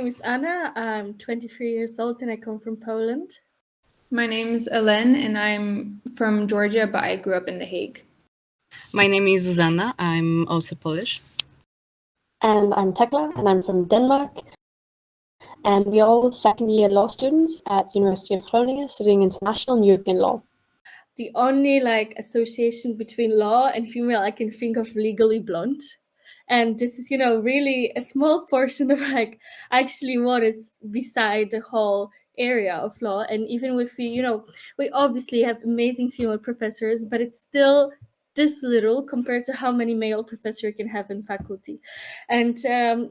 is Anna. I'm 23 years old and I come from Poland. My name is Ellen and I'm from Georgia, but I grew up in The Hague. My name is Zuzanna. I'm also Polish. And I'm Tekla and I'm from Denmark. And we are all second-year law students at University of Groningen studying international and European law. The only association between law and female I can think of, Legally Blonde. And this is, really a small portion of actually what is beside the whole area of law. And even with we obviously have amazing female professors, but it's still this little compared to how many male professors you can have in faculty. And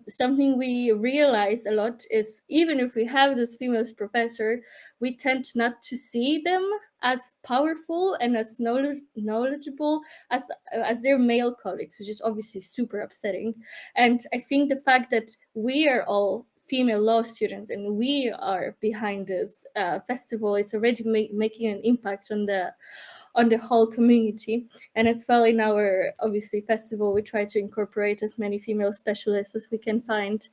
something we realize a lot is even if we have those female professors, we tend not to see them as powerful and as knowledgeable as their male colleagues, which is obviously super upsetting. And I think the fact that we are all female law students and we are behind this festival is already making an impact on the whole community. And as well, in our obviously festival, we try to incorporate as many female specialists as we can find.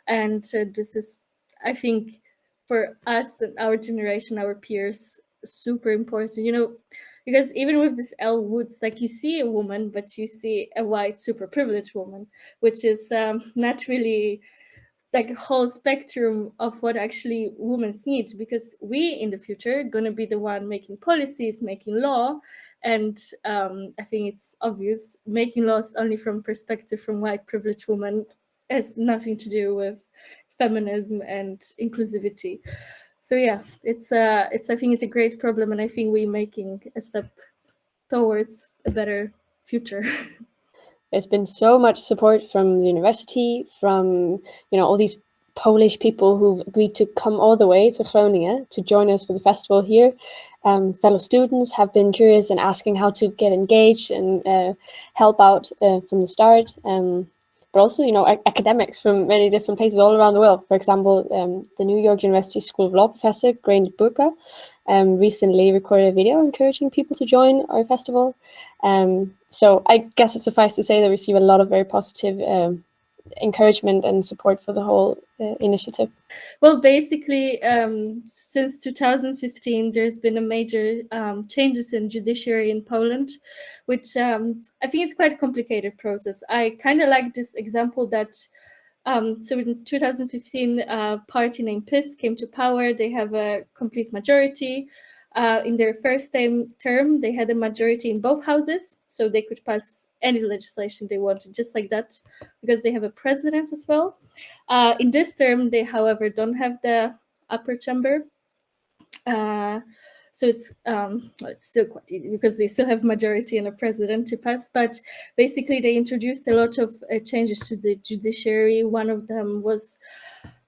And this is, I think, for us and our generation, our peers, super important, because even with this Elle Woods, you see a woman, but you see a white, super privileged woman, which is not really a whole spectrum of what actually women need, because we in the future are going to be the one making policies, making law. And I think it's obvious making laws only from perspective from white privileged women has nothing to do with feminism and inclusivity. So yeah, I think it's a great problem, and I think we're making a step towards a better future. There's been so much support from the university, from all these Polish people who've agreed to come all the way to Groningen to join us for the festival here. Fellow students have been curious and asking how to get engaged and help out from the start. But also, academics from many different places all around the world. For example, the New York University School of Law professor, Grain Burka, recently recorded a video encouraging people to join our festival. So I guess it's suffice to say that we receive a lot of very positive encouragement and support for the whole initiative. Well, basically, since 2015, there's been a major changes in judiciary in Poland, which I think it's quite a complicated process. I kind of like this example that so in 2015, a party named PiS came to power. They have a complete majority. In their first term, they had a majority in both houses, so they could pass any legislation they wanted, just like that, because they have a president as well. In this term, they, however, don't have the upper chamber. So it's still quite easy because they still have majority and a president to pass. But basically, they introduced a lot of changes to the judiciary. One of them was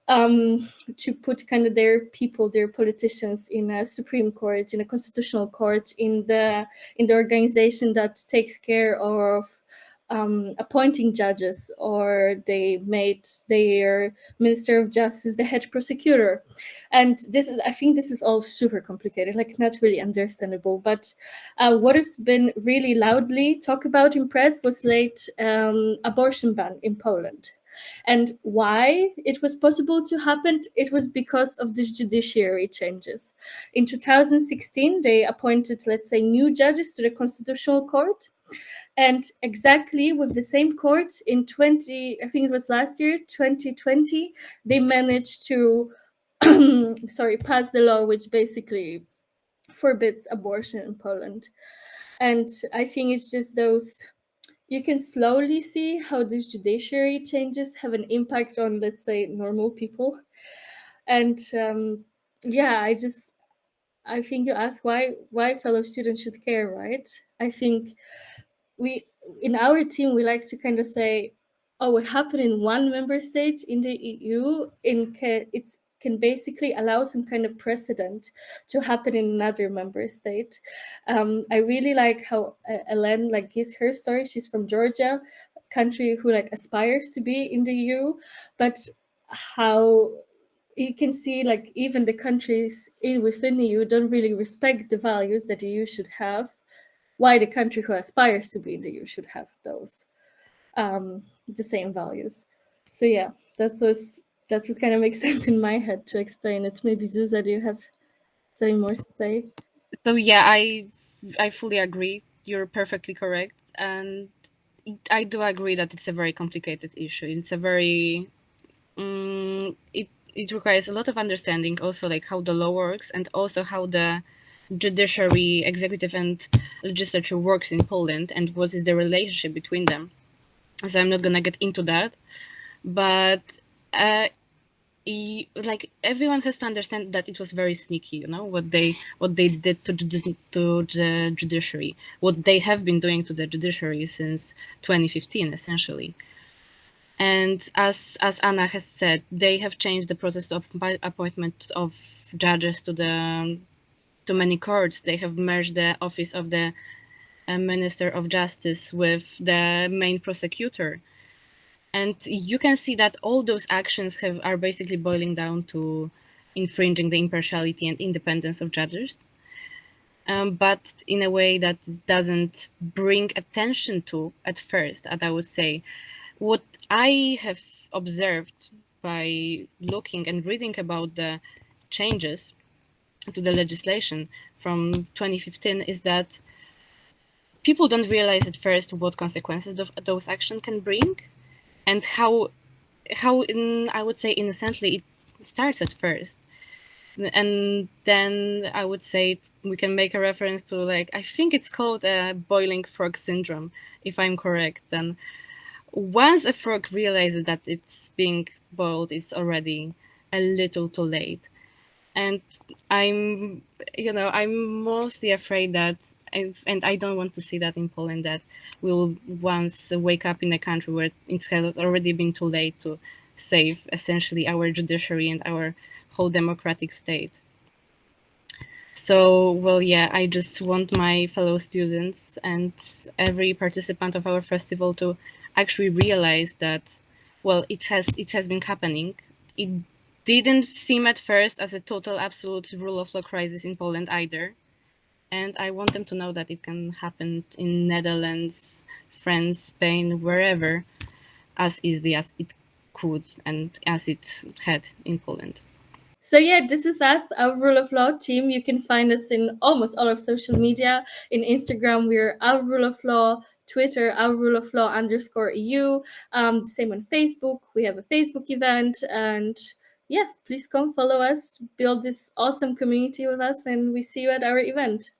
to put kind of their people, their politicians, in a Supreme Court, in a constitutional court, in the organization that takes care of appointing judges, or they made their Minister of Justice the head prosecutor. And I think this is all super complicated, not really understandable. But what has been really loudly talked about in press was late abortion ban in Poland. And why it was possible to happen, it was because of these judiciary changes. In 2016, they appointed, let's say, new judges to the Constitutional Court. And exactly with the same court in I think it was last year, 2020, they managed to pass the law which basically forbids abortion in Poland. And I think it's just you can slowly see how these judiciary changes have an impact on, let's say, normal people. And I think you ask why fellow students should care, right? I think in our team, we like to kind of say, oh, what happened in one member state in the EU, it can basically allow some kind of precedent to happen in another member state. I really like how Ellen gives her story. She's from Georgia, a country who aspires to be in the EU, but how you can see even the countries within the EU don't really respect the values that the EU should have. Why the country who aspires to be in the EU should have those the same values. So yeah, that was that's what kind of makes sense in my head to explain it. Maybe Zuza, do you have something more to say? So yeah, I fully agree. You're perfectly correct, and I do agree that it's a very complicated issue. It's a very it requires a lot of understanding, also like how the law works, and also how the judiciary, executive, and legislature works in Poland, and what is the relationship between them. So I'm not gonna get into that, but uh, like everyone has to understand that it was very sneaky, you know, what they did to the judiciary, what they have been doing to the judiciary since 2015, essentially. And as Anna has said, they have changed the process of appointment of judges to many courts. They have merged the office of the Minister of Justice with the main prosecutor. And you can see that all those actions are basically boiling down to infringing the impartiality and independence of judges, but in a way that doesn't bring attention to at first, as I would say. What I have observed by looking and reading about the changes to the legislation from 2015 is that people don't realize at first what consequences those actions can bring, and how I would say innocently it starts at first. And then I would say we can make a reference to, like, I think it's called a boiling frog syndrome, if I'm correct. Then once a frog realizes that it's being boiled, it's already a little too late. And I'm mostly afraid that, and I don't want to see that in Poland, that we'll once wake up in a country where it has already been too late to save essentially our judiciary and our whole democratic state. So, well, yeah, I just want my fellow students and every participant of our festival to actually realize that, well, it has been happening. It didn't seem at first as a total absolute rule of law crisis in Poland either. And I want them to know that it can happen in Netherlands, France, Spain, wherever, as easily as it could and as it had in Poland. So yeah, this is us, our Rule of Law team. You can find us in almost all of social media. In Instagram, we're our Rule of Law. Twitter, our Rule of Law _EU. Same on Facebook. We have a Facebook event, and yeah, please come follow us, build this awesome community with us, and we see you at our event.